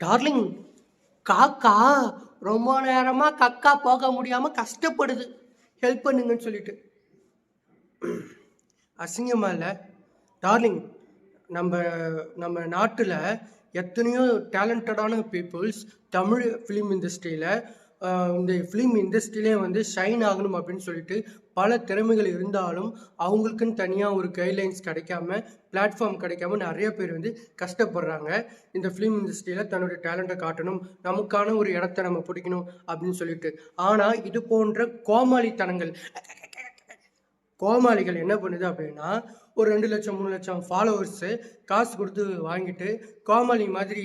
Darling, காக்கா ரொம்ப நேரமா கக்கா போக முடியாம கஷ்டப்படுது, ஹெல்ப் பண்ணுங்கன்னு சொல்லிட்டு. அசிங்கமா இல்லை டார்லிங்? நம்ம நம்ம நாட்டில் எத்தனையோ டேலண்டடான பீப்புள்ஸ் தமிழ் ஃபிலிம் இண்டஸ்ட்ரியில் இந்த ஃபிலிம் இண்டஸ்ட்ரியிலே வந்து ஷைன் ஆகணும் அப்படின்னு சொல்லிட்டு பல திறமைகள் இருந்தாலும் அவங்களுக்குன்னு தனியாக ஒரு கைட்லைன்ஸ் கிடைக்காம, பிளாட்ஃபார்ம் கிடைக்காம நிறைய பேர் வந்து கஷ்டப்படுறாங்க. இந்த ஃபிலிம் இண்டஸ்ட்ரியில் தன்னோட டேலண்ட்டை காட்டணும், நமக்கான ஒரு இடத்த நம்ம பிடிக்கணும் அப்படின்னு சொல்லிட்டு. ஆனால் இது போன்ற கோமாளிகள் என்ன பண்ணுது அப்படின்னா, ஒரு 2 லட்சம் 3 லட்சம் ஃபாலோவர்ஸு காசு கொடுத்து வாங்கிட்டு கோமாளி மாதிரி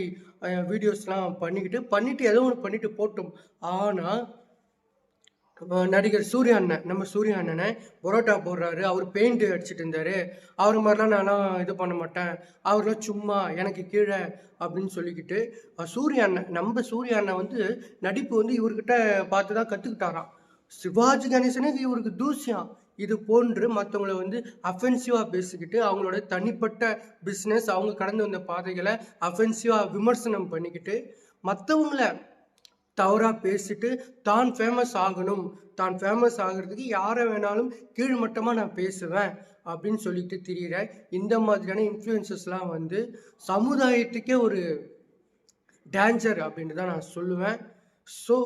வீடியோஸ்லாம் பண்ணிட்டு ஏதோ ஒன்று பண்ணிட்டு போட்டும். ஆனால் நடிகர் சூர்யா அண்ணன், நம்ம சூர்யா அண்ணனை பரோட்டா போடுறாரு, அவர் பெயிண்ட் அடிச்சுட்டு இருந்தார், அவர் மாதிரிலாம் நான்லாம் இது பண்ண மாட்டேன், அவர்லாம் சும்மா எனக்கு கீழே அப்படின்னு சொல்லிக்கிட்டு நம்ம சூர்யா அண்ணன் வந்து நடிப்பு வந்து இவர்கிட்ட பார்த்து தான் கற்றுக்கிட்டாராம். சிவாஜி கணேசனுக்கு இவருக்கு தூசியாம். இது போன்று மற்றவங்களை வந்து அஃபென்சிவாக பேசிக்கிட்டு அவங்களோட தனிப்பட்ட பிஸ்னஸ், அவங்க கடந்து வந்த பாதைகளை அஃபென்சிவாக விமர்சனம் பண்ணிக்கிட்டு மற்றவங்கள தவறாக பேசிட்டு தான் ஃபேமஸ் ஆகணும், தான் ஃபேமஸ் ஆகிறதுக்கு யாரை வேணாலும் கீழ்மட்டமாக நான் பேசுவேன் அப்படின்னு சொல்லிட்டு திரியிற இந்த மாதிரியான இன்ஃப்ளூயன்சஸ்லாம் வந்து சமுதாயத்துக்கே ஒரு டேஞ்சர் அப்படின்னு தான் நான் சொல்லுவேன். ஸோ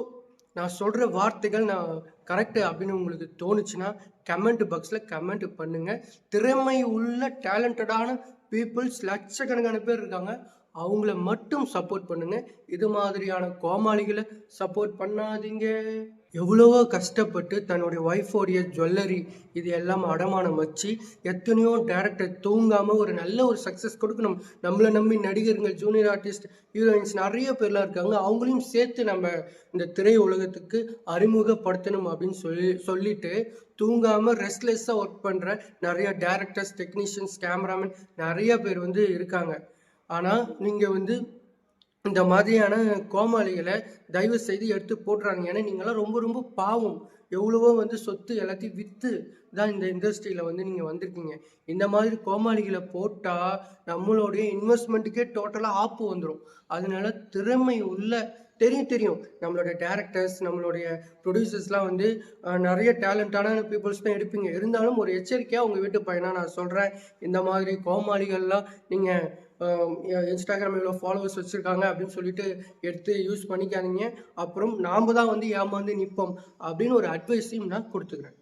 நான் சொல்கிற வார்த்தைகள் நான் கரெக்டு அப்படின்னு உங்களுக்கு தோணுச்சுன்னா கமெண்ட் பாக்ஸில் கமெண்ட் பண்ணுங்கள். திறமை உள்ள டேலண்டடான பீப்புள்ஸ் லட்சக்கணக்கான பேர் இருக்காங்க, அவங்கள மட்டும் சப்போர்ட் பண்ணுங்கள். இது மாதிரியான கோமாளிகளை சப்போர்ட் பண்ணாதீங்க. எவ்வளவோ கஷ்டப்பட்டு தன்னுடைய ஒய்ஃபோடைய ஜுவல்லரி இது எல்லாம் அடமானம் வச்சு எத்தனையோ டேரக்டர் தூங்காமல் ஒரு நல்ல ஒரு சக்ஸஸ் கொடுக்கணும். நம்மளை நம்பி நடிகர்கள், ஜூனியர் ஆர்டிஸ்ட், ஹீரோயின்ஸ் நிறைய பேர்லாம் இருக்காங்க, அவங்களையும் சேர்த்து நம்ம இந்த திரை உலகத்துக்கு அறிமுகப்படுத்தணும் அப்படின்னு சொல்லிட்டு தூங்காமல் ரெஸ்ட்லெஸ்ஸாக ஒர்க் பண்ணுற நிறைய டேரக்டர்ஸ், டெக்னீஷியன்ஸ், கேமராமேன் நிறைய பேர் வந்து இருக்காங்க. ஆனால் நீங்கள் வந்து இந்த மாதிரியான கோமாளிகளை தயவு செய்து எடுத்து போட்டுறாங்க. ஏன்னா நீங்களாம் ரொம்ப ரொம்ப பாவம். எவ்வளவோ வந்து சொத்து எல்லாத்தையும் விற்று தான் இந்த இண்டஸ்ட்ரியில் வந்து நீங்கள் வந்திருக்கீங்க. இந்த மாதிரி கோமாளிகளை போட்டால் நம்மளுடைய இன்வெஸ்ட்மெண்ட்டுக்கே டோட்டலாக ஆப்பு வந்துடும். அதனால திறமை உள்ள தெரியும் நம்மளோட டேரக்டர்ஸ், நம்மளுடைய ப்ரொடியூசர்ஸ்லாம் வந்து நிறைய டேலண்டான பீப்புள்ஸ் தான் எடுப்பீங்க. இருந்தாலும் ஒரு எச்சரிக்கையாக உங்கள் வீட்டு பையனாக நான் சொல்கிறேன், இந்த மாதிரி கோமாளிகள்லாம் நீங்கள் இன்ஸ்டாகிராம் இவ்வளோ ஃபாலோவர்ஸ் வச்சுருக்காங்க அப்படின்னு சொல்லிட்டு எடுத்து யூஸ் பண்ணிக்காதீங்க. அப்புறம் நாம் தான் வந்து ஏமாந்து நிற்போம் அப்படின்னு ஒரு அட்வைஸையும் நான் கொடுத்துக்கிறேன்.